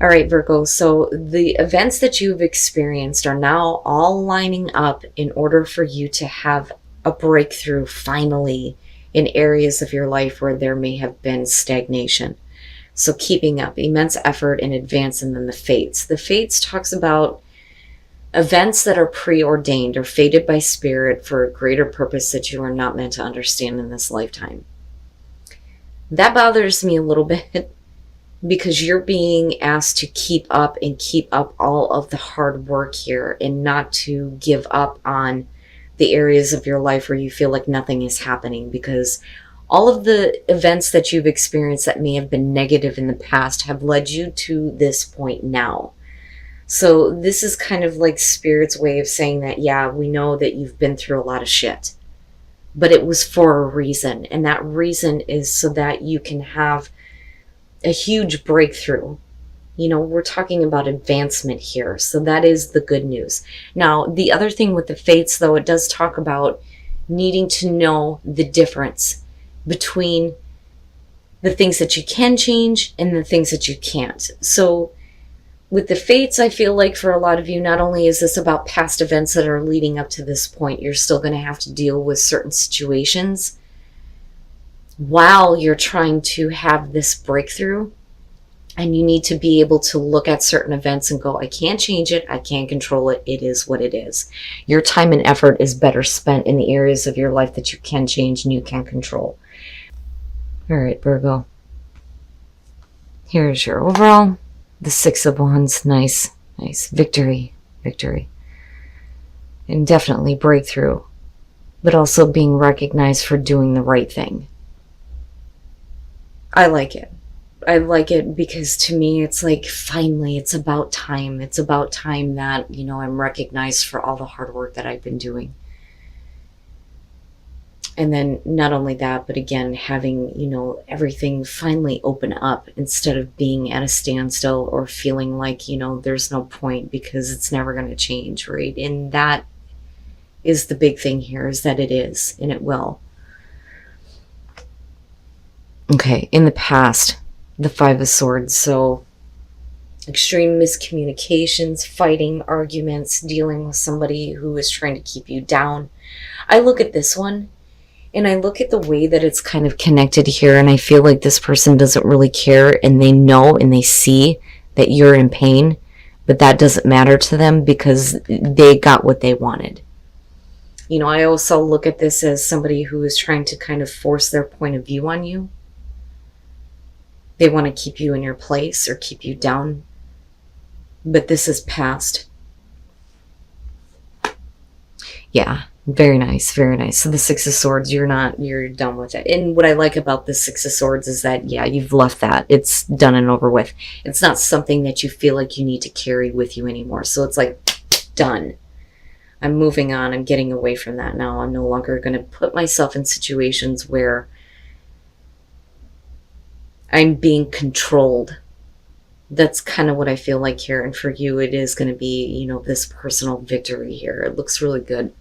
All right, Virgo. So the events that you've experienced are now all lining up in order for you to have a breakthrough finally in areas of your life where there may have been stagnation. So keeping up immense effort in advance, and then the fates. The fates talks about events that are preordained or fated by spirit for a greater purpose that you are not meant to understand in this lifetime. That bothers me a little bit because you're being asked to keep up and keep up all of the hard work here and not to give up on the areas of your life where you feel like nothing is happening, because all of the events that you've experienced that may have been negative in the past have led you to this point now. So this is kind of like spirit's way of saying that, yeah, we know that you've been through a lot of shit, but it was for a reason. And that reason is so that you can have a huge breakthrough. You know, we're talking about advancement here. So that is the good news. Now, the other thing with the fates, though, it does talk about needing to know the difference between the things that you can change and the things that you can't. So with the fates, I feel like for a lot of you, not only is this about past events that are leading up to this point, you're still going to have to deal with certain situations while you're trying to have this breakthrough. And you need to be able to look at certain events and go, I can't change it. I can't control it. It is what it is. Your time and effort is better spent in the areas of your life that you can change and you can control. All right, Virgo. Here's your overall. The Six of Wands. Nice, nice. Victory, victory. And definitely breakthrough, but also being recognized for doing the right thing. I like it. I like it because to me it's like finally it's about time. It's about time that, you know, I'm recognized for all the hard work that I've been doing. And then not only that, but again, having, you know, everything finally open up instead of being at a standstill or feeling like, you know, there's no point because it's never going to change, right? And that is the big thing here, is that it is, and it will. Okay, in the past, the Five of Swords. So extreme miscommunications, fighting, arguments, dealing with somebody who is trying to keep you down. I look at this one and I look at the way that it's kind of connected here, and I feel like this person doesn't really care, and they know and they see that you're in pain, but that doesn't matter to them because they got what they wanted. You know, I also look at this as somebody who is trying to kind of force their point of view on you. They want to keep you in your place or keep you down, but this is past. Yeah. Very nice, very nice. So the Six of Swords, you're done with it. And what I like about the Six of Swords is that, yeah, you've left that. It's done and over with. It's not something that you feel like you need to carry with you anymore. So it's like, done. I'm moving on. I'm getting away from that now. I'm no longer going to put myself in situations where I'm being controlled. That's kind of what I feel like here. And for you, it is going to be, you know, this personal victory here. It looks really good.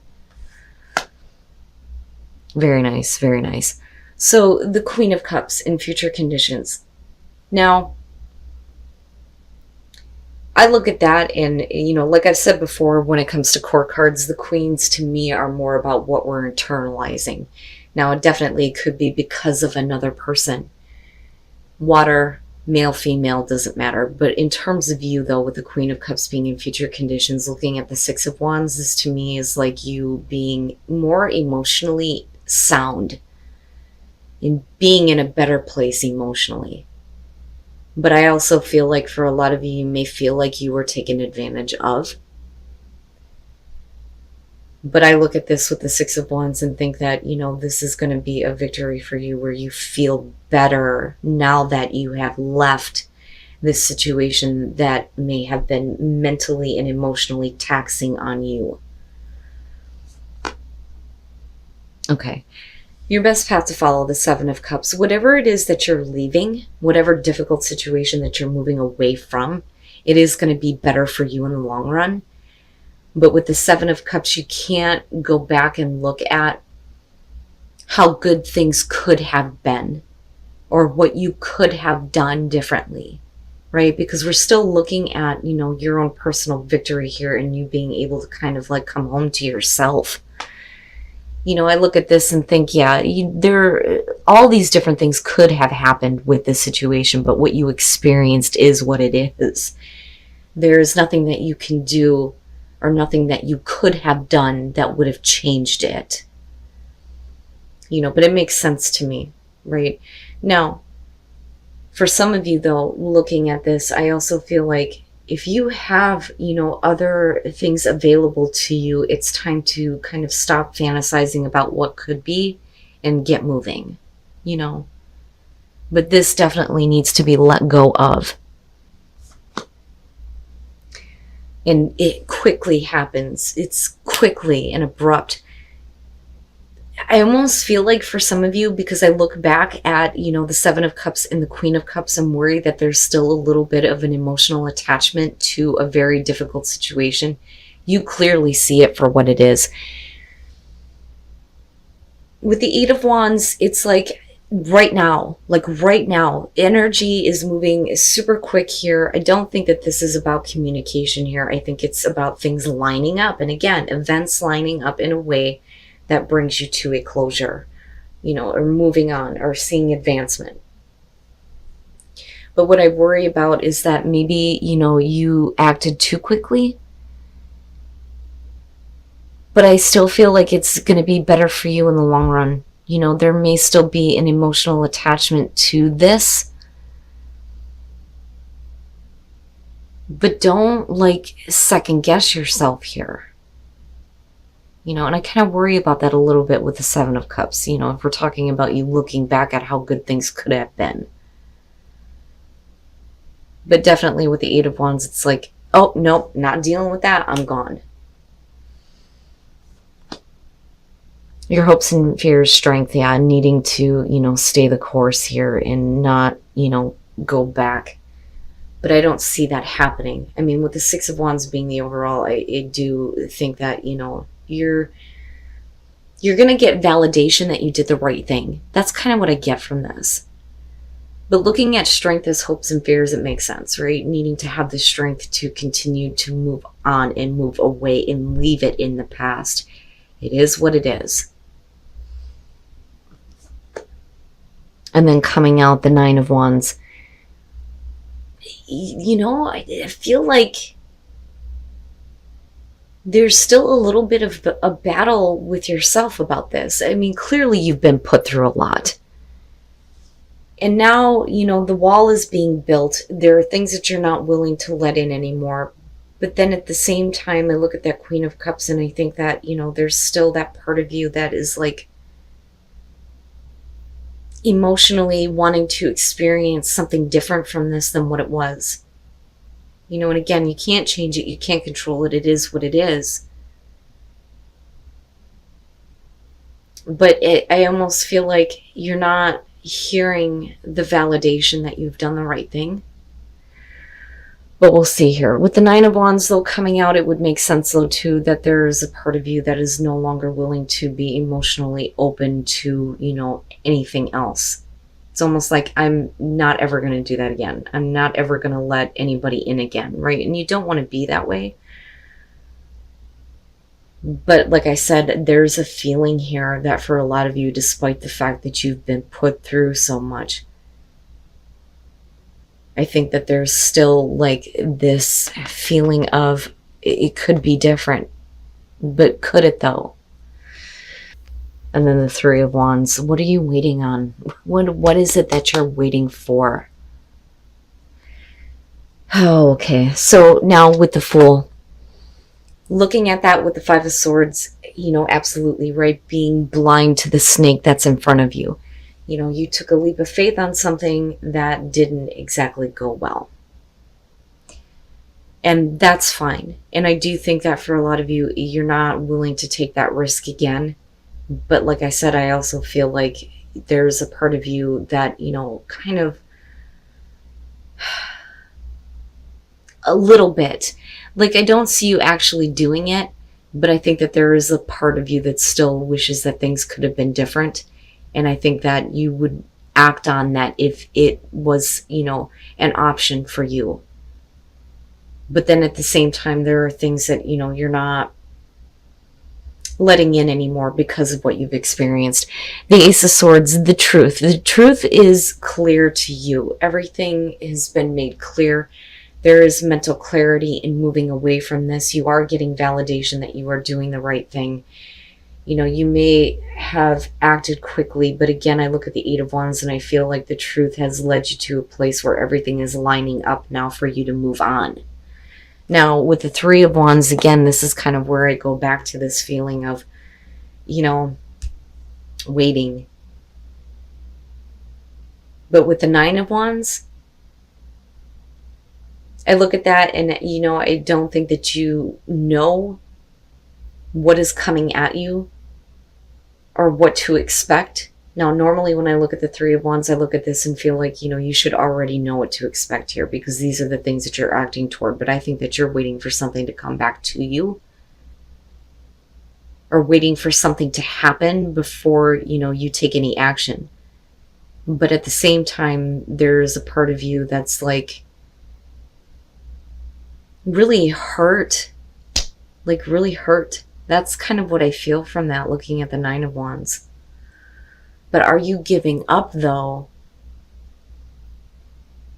Very nice, very nice. So the Queen of Cups in future conditions. Now, I look at that and, you know, like I've said before, when it comes to court cards, the queens to me are more about what we're internalizing. Now, it definitely could be because of another person. Water, male, female, doesn't matter. But in terms of you, though, with the Queen of Cups being in future conditions, looking at the Six of Wands, this to me is like you being more emotionally sound, in being in a better place emotionally. But I also feel like for a lot of you, you may feel like you were taken advantage of. But I look at this with the Six of Wands and think that, you know, this is going to be a victory for you where you feel better now that you have left this situation that may have been mentally and emotionally taxing on you. Okay. Your best path to follow, the Seven of Cups. Whatever it is that you're leaving, whatever difficult situation that you're moving away from, it is going to be better for you in the long run. But with the Seven of Cups, you can't go back and look at how good things could have been or what you could have done differently, right? Because we're still looking at, your own personal victory here and you being able to kind of like come home to yourself. I look at this and think, yeah, all these different things could have happened with this situation, but what you experienced is what it is. There's nothing that you can do or nothing that you could have done that would have changed it. But it makes sense to me, right? Now, for some of you though, looking at this, I also feel like if you have, other things available to you, it's time to kind of stop fantasizing about what could be and get moving, But this definitely needs to be let go of. And it quickly happens. It's quickly and abrupt. I almost feel like for some of you, because I look back at, the Seven of Cups and the Queen of Cups, I'm worried that there's still a little bit of an emotional attachment to a very difficult situation. You clearly see it for what it is. With the Eight of Wands, it's like right now, energy is moving super quick here. I don't think that this is about communication here. I think it's about things lining up. And again, events lining up in a way that brings you to a closure, or moving on or seeing advancement. But what I worry about is that maybe, you acted too quickly. But I still feel like it's going to be better for you in the long run. There may still be an emotional attachment to this. But don't second guess yourself here. And I kind of worry about that a little bit with the Seven of Cups, if we're talking about you looking back at how good things could have been. But definitely with the Eight of Wands, it's like, oh, nope, not dealing with that. I'm gone. Your hopes and fears, strength, yeah, needing to, stay the course here and not, go back. But I don't see that happening. I mean, with the Six of Wands being the overall, I do think that, you're going to get validation that you did the right thing. That's kind of what I get from this. But looking at strength as hopes and fears, it makes sense, right? Needing to have the strength to continue to move on and move away and leave it in the past. It is what it is. And then coming out the Nine of Wands. I feel like there's still a little bit of a battle with yourself about this. I mean, clearly you've been put through a lot. And now, the wall is being built. There are things that you're not willing to let in anymore. But then at the same time, I look at that Queen of Cups and I think that, there's still that part of you that is emotionally wanting to experience something different from this than what it was. And again, you can't change it. You can't control it. It is what it is. But I almost feel like you're not hearing the validation that you've done the right thing. But we'll see here. With the Nine of Wands, though, coming out, it would make sense, though, too, that there is a part of you that is no longer willing to be emotionally open to, anything else. It's almost like I'm not ever going to do that again. I'm not ever going to let anybody in again, right? And you don't want to be that way. But like I said, there's a feeling here that for a lot of you, despite the fact that you've been put through so much, I think that there's still this feeling of it could be different. But could it though? And then the Three of Wands. What are you waiting on? What is it that you're waiting for? Oh, okay. So now with the Fool. Looking at that with the Five of Swords, absolutely, right? Being blind to the snake that's in front of you. You took a leap of faith on something that didn't exactly go well. And that's fine. And I do think that for a lot of you, you're not willing to take that risk again. But like I said, I also feel like there's a part of you that, kind of a little bit. I don't see you actually doing it, but I think that there is a part of you that still wishes that things could have been different. And I think that you would act on that if it was, an option for you. But then at the same time, there are things that, you're not letting in anymore because of what you've experienced. The Ace of Swords, the truth. The truth is clear to you. Everything has been made clear. There is mental clarity in moving away from this. You are getting validation that you are doing the right thing. You may have acted quickly, but again, I look at the Eight of Wands and I feel like the truth has led you to a place where everything is lining up now for you to move on. Now, with the Three of Wands, again, this is kind of where I go back to this feeling of, waiting. But with the Nine of Wands, I look at that and, I don't think that you know what is coming at you or what to expect. Now, normally when I look at the Three of Wands, I look at this and feel like, you should already know what to expect here because these are the things that you're acting toward. But I think that you're waiting for something to come back to you or waiting for something to happen before, you take any action. But at the same time, there's a part of you that's like really hurt, That's kind of what I feel from that, looking at the Nine of Wands. But are you giving up, though,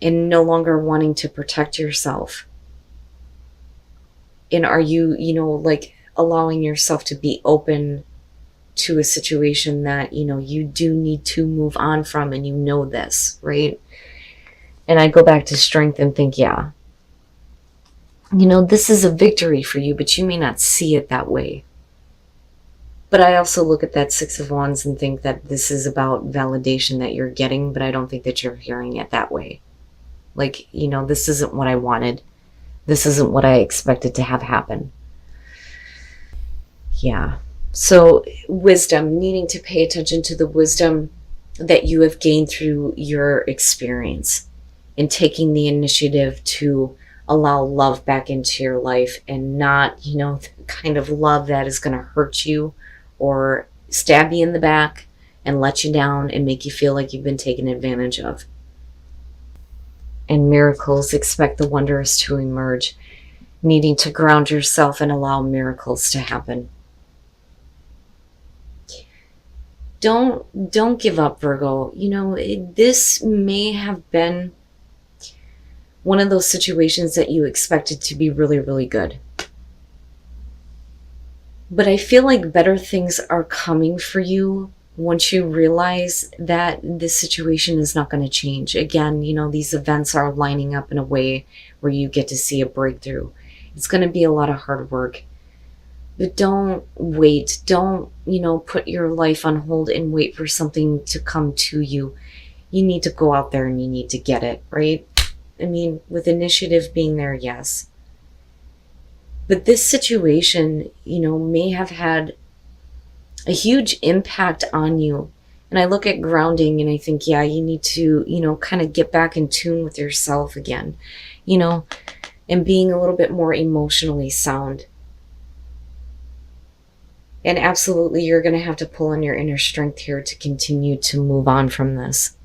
and no longer wanting to protect yourself? And are you, allowing yourself to be open to a situation that, you do need to move on from, and this, right? And I go back to Strength and think, yeah, this is a victory for you, but you may not see it that way. But I also look at that Six of Wands and think that this is about validation that you're getting, but I don't think that you're hearing it that way. This isn't what I wanted. This isn't what I expected to have happen. Yeah. So wisdom, needing to pay attention to the wisdom that you have gained through your experience and taking the initiative to allow love back into your life and not, the kind of love that is going to hurt you or stab you in the back and let you down and make you feel like you've been taken advantage of. And miracles, expect the wondrous to emerge, needing to ground yourself and allow miracles to happen. Don't give up, Virgo. This may have been one of those situations that you expected to be really, really good. But I feel like better things are coming for you once you realize that this situation is not going to change. Again, these events are lining up in a way where you get to see a breakthrough. It's going to be a lot of hard work. But don't wait. Don't, put your life on hold and wait for something to come to you. You need to go out there and you need to get it, right? With initiative being there, yes. But this situation, may have had a huge impact on you. And I look at grounding and I think, yeah, you need to, kind of get back in tune with yourself again, and being a little bit more emotionally sound. And absolutely, you're going to have to pull on your inner strength here to continue to move on from this.